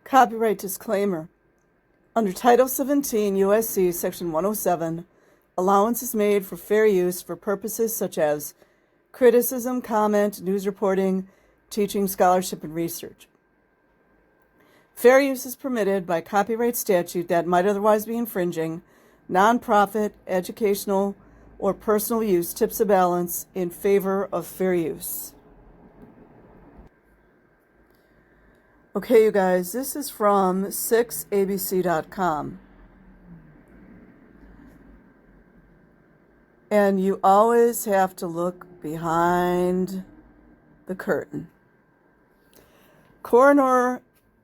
Copyright disclaimer. Under Title 17 U.S.C. Section 107, allowance is made for fair use for purposes such as criticism, comment, news reporting, teaching, scholarship, and research. Fair use is permitted by copyright statute that might otherwise be infringing. Nonprofit, educational, or personal use tips the balance in favor of fair use. Okay, you guys, this is from 6abc.com. And you always have to look behind the curtain. Coroner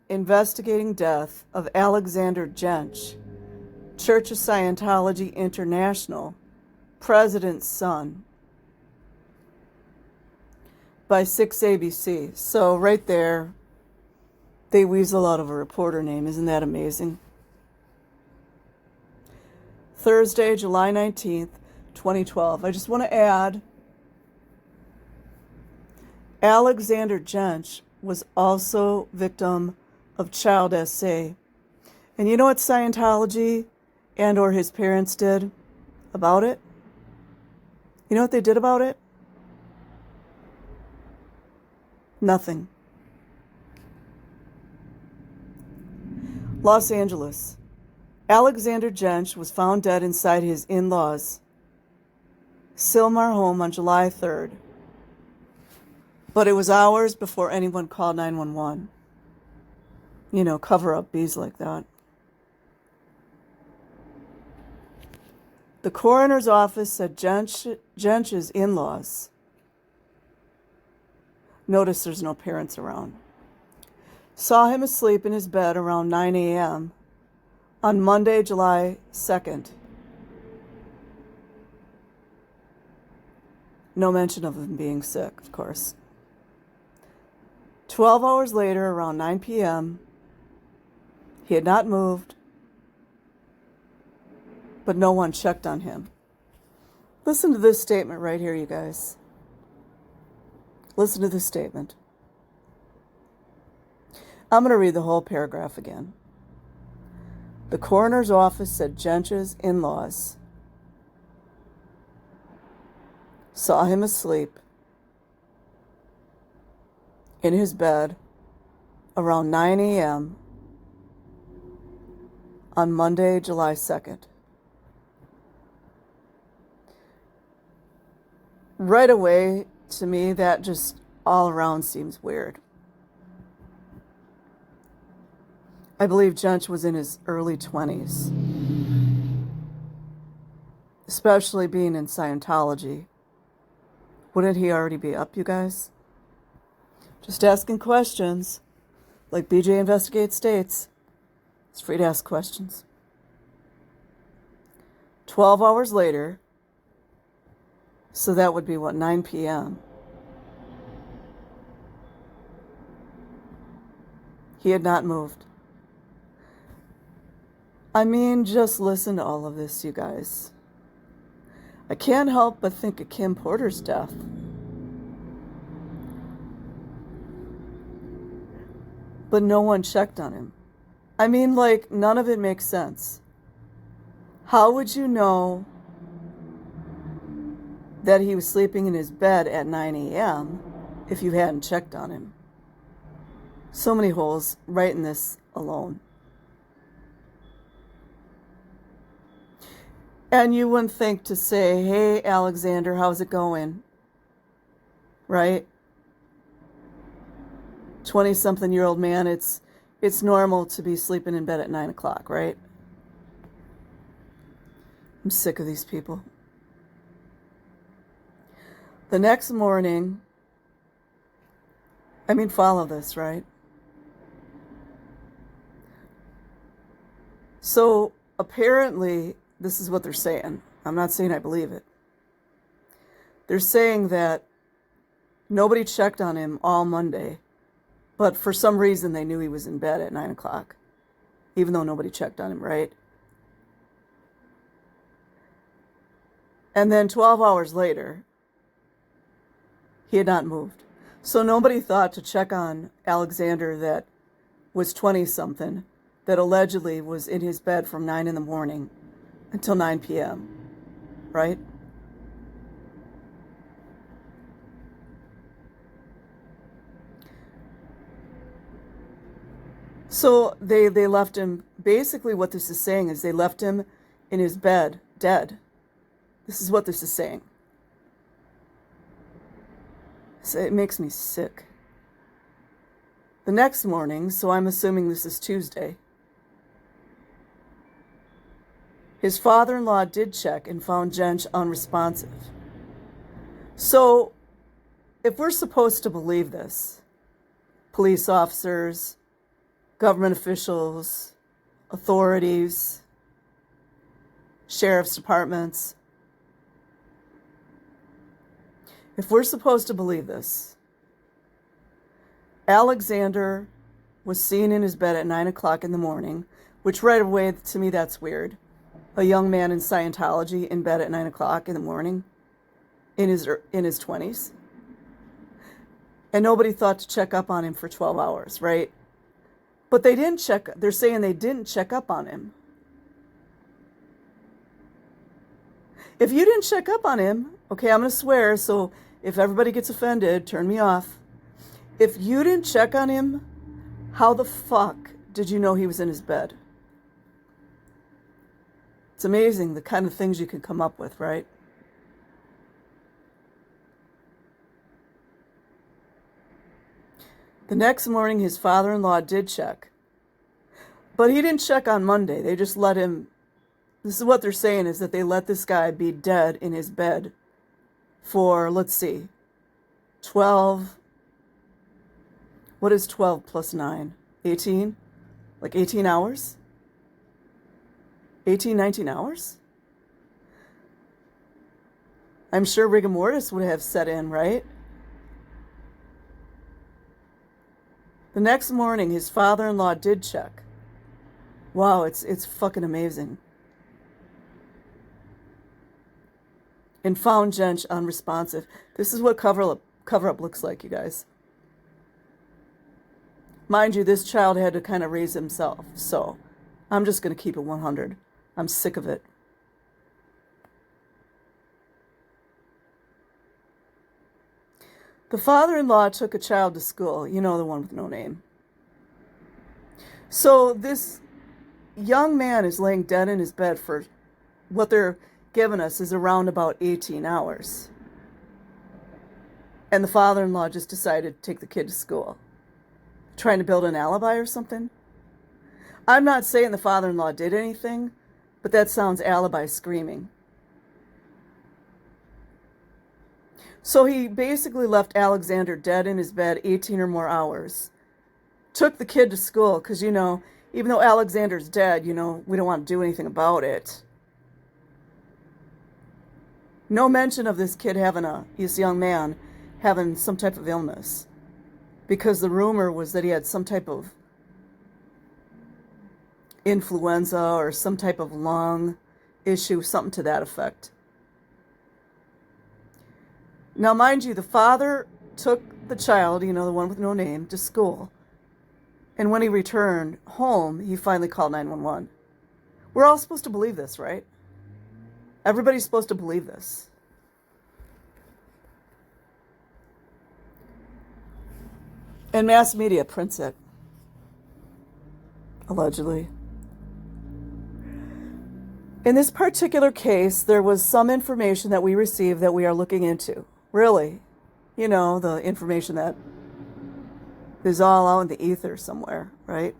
investigating death of Alexander Jentsch, Church of Scientology International, President's son, by 6ABC. So right there, they weasel out of a reporter name. Isn't that amazing? Thursday, July 19th, 2012. I just want to add, Alexander Jentsch was also victim of child SA. And you know what Scientology and or his parents did about it? You know what they did about it? Nothing. Los Angeles. Alexander Jentsch was found dead inside his in-laws' Sylmar home on July 3rd. But it was hours before anyone called 911. You know, cover up bees like that. The coroner's office said Jentsch's in-laws, notice there's no parents around, saw him asleep in his bed around 9 a.m. on Monday, July 2nd. No mention of him being sick, of course. 12 hours later, around 9 p.m., he had not moved, but no one checked on him. Listen to this statement right here, you guys. Listen to this statement. I'm going to read the whole paragraph again. The coroner's office said Jentsch's in-laws saw him asleep in his bed around 9 a.m. on Monday, July 2nd. Right away, to me, that just all around seems weird. I believe Jentsch was in his early 20s. Especially being in Scientology. Wouldn't he already be up, you guys? Just asking questions. Like BJ Investigates states, it's free to ask questions. 12 hours later, so that would be, 9 p.m. He had not moved. I mean, just listen to all of this, you guys. I can't help but think of Kim Porter's death. But no one checked on him. I mean, like, none of it makes sense. How would you know that he was sleeping in his bed at 9 a.m. if you hadn't checked on him? So many holes right in this alone. And you wouldn't think to say, hey, Alexander, how's it going? Right? 20-something-year-old man, it's normal to be sleeping in bed at 9 o'clock, right? I'm sick of these people. The next morning, follow this, right? So apparently, this is what they're saying. I'm not saying I believe it. They're saying that nobody checked on him all Monday, but for some reason they knew he was in bed at 9 o'clock, even though nobody checked on him, right? And then 12 hours later, he had not moved. So nobody thought to check on Alexander that was 20-something that allegedly was in his bed from 9 in the morning until 9 p.m., right? So they left him, basically what this is saying is they left him in his bed, dead. This is what this is saying. So it makes me sick. The next morning, so I'm assuming this is Tuesday, his father-in-law did check and found Jentsch unresponsive. So if we're supposed to believe this, police officers, government officials, authorities, sheriff's departments, if we're supposed to believe this, Alexander was seen in his bed at 9 o'clock in the morning, which right away, to me, that's weird. A young man in Scientology in bed at 9 o'clock in the morning, in his 20s. And nobody thought to check up on him for 12 hours, right? But they didn't check, they're saying they didn't check up on him. If you didn't check up on him, okay, I'm going to swear, so if everybody gets offended, turn me off. If you didn't check on him, how the fuck did you know he was in his bed? It's amazing the kind of things you can come up with, right? The next morning, his father-in-law did check. But he didn't check on Monday. They just let him, this is what they're saying, is that they let this guy be dead in his bed for, let's see, 12, what is 12 plus 9? 18? Like 18 hours? 18, 19 hours? I'm sure rigor mortis would have set in, right? The next morning, his father-in-law did check. Wow, it's fucking amazing. And found Jentsch unresponsive. This is what cover-up looks like, you guys. Mind you, this child had to kind of raise himself, so I'm just going to keep it 100. I'm sick of it. The father-in-law took a child to school, you know, the one with no name. So this young man is laying dead in his bed for what they're giving us is around about 18 hours. And the father-in-law just decided to take the kid to school. Trying to build an alibi or something? I'm not saying the father-in-law did anything, but that sounds alibi screaming. So he basically left Alexander dead in his bed 18 or more hours. Took the kid to school because, you know, even though Alexander's dead, you know, we don't want to do anything about it. No mention of this kid this young man having some type of illness. Because the rumor was that he had some type of influenza or some type of lung issue, something to that effect. Now, mind you, the father took the child, you know, the one with no name, to school. And when he returned home, he finally called 911. We're all supposed to believe this, right? Everybody's supposed to believe this. And mass media prints it. Allegedly. In this particular case, there was some information that we received that we are looking into. Really. You know, the information that is all out in the ether somewhere, right?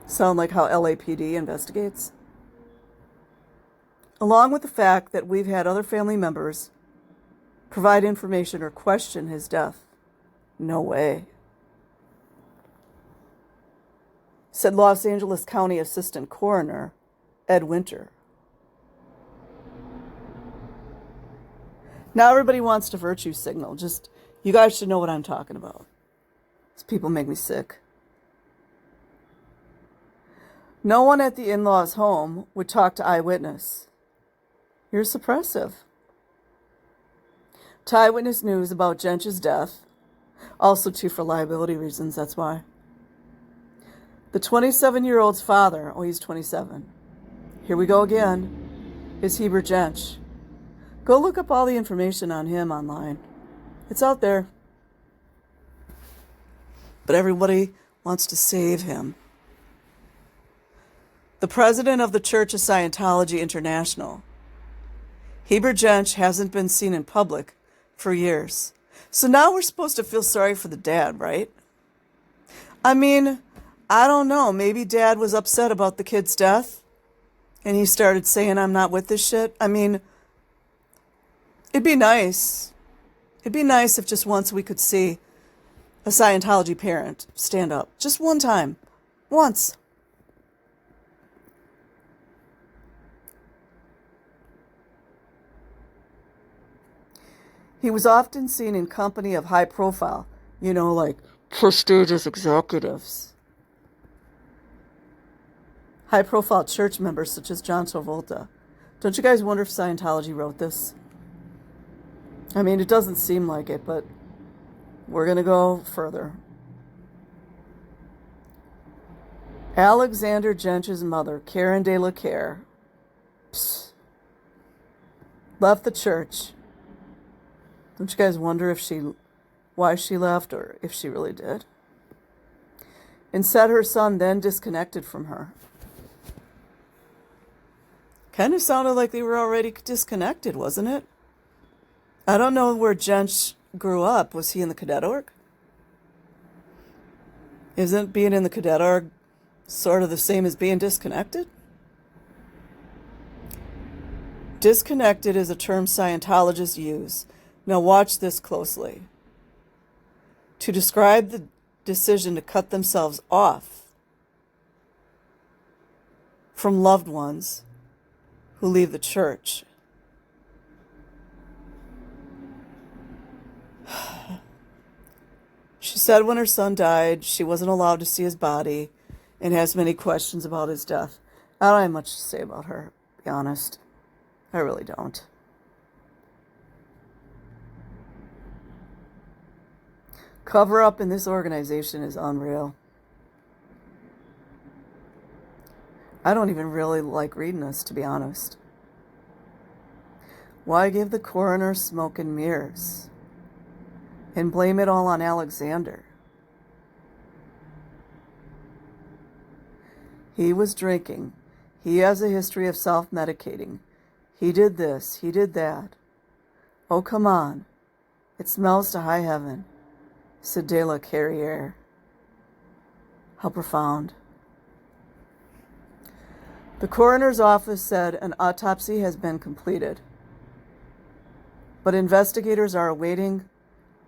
Sound like how LAPD investigates? Along with the fact that we've had other family members provide information or question his death. No way. Said Los Angeles County Assistant Coroner Ed Winter. Now everybody wants to virtue signal. Just, you guys should know what I'm talking about. These people make me sick. No one at the in-laws' home would talk to eyewitness. You're suppressive. To Eyewitness News about Jentsch's death, Also, too, for liability reasons, that's why. The 27-year-old's father, oh, he's 27. Here we go again, is Heber Jentsch. Go look up all the information on him online. It's out there. But everybody wants to save him. The president of the Church of Scientology International. Heber Jentsch hasn't been seen in public for years. So now we're supposed to feel sorry for the dad, right? I mean, I don't know. Maybe dad was upset about the kid's death and he started saying, I'm not with this shit. I mean, it'd be nice. It'd be nice if just once we could see a Scientology parent stand up. Just one time. Once. He was often seen in company of high profile, like prestigious executives. High profile church members such as John Travolta. Don't you guys wonder if Scientology wrote this? I mean, it doesn't seem like it, but we're going to go further. Alexander Jentsch's mother, Karen de la Care, left the church. Don't you guys wonder why she left or if she really did? And said her son then disconnected from her. Kind of sounded like they were already disconnected, wasn't it? I don't know where Jentsch grew up. Was he in the cadet org? Isn't being in the cadet org sort of the same as being disconnected? Disconnected is a term Scientologists use. Now watch this closely. To describe the decision to cut themselves off from loved ones who leave the church. She said when her son died, she wasn't allowed to see his body and has many questions about his death. I don't have much to say about her, to be honest. I really don't. Cover up in this organization is unreal. I don't even really like reading this, to be honest. Why give the coroner smoke and mirrors and blame it all on Alexander? He was drinking. He has a history of self-medicating. He did this. He did that. Oh, come on. It smells to high heaven, said de la Carriere. How profound. The coroner's office said an autopsy has been completed, but investigators are awaiting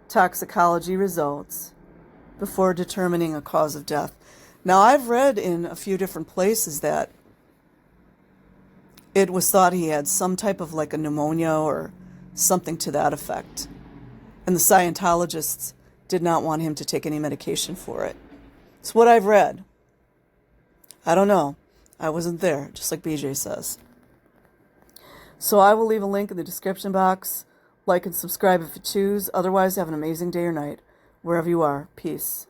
toxicology results before determining a cause of death. Now, I've read in a few different places that it was thought he had some type of like a pneumonia or something to that effect. And the Scientologists did not want him to take any medication for it. It's what I've read. I don't know. I wasn't there, just like BJ says. So I will leave a link in the description box. Like and subscribe if you choose. Otherwise, have an amazing day or night, wherever you are. Peace.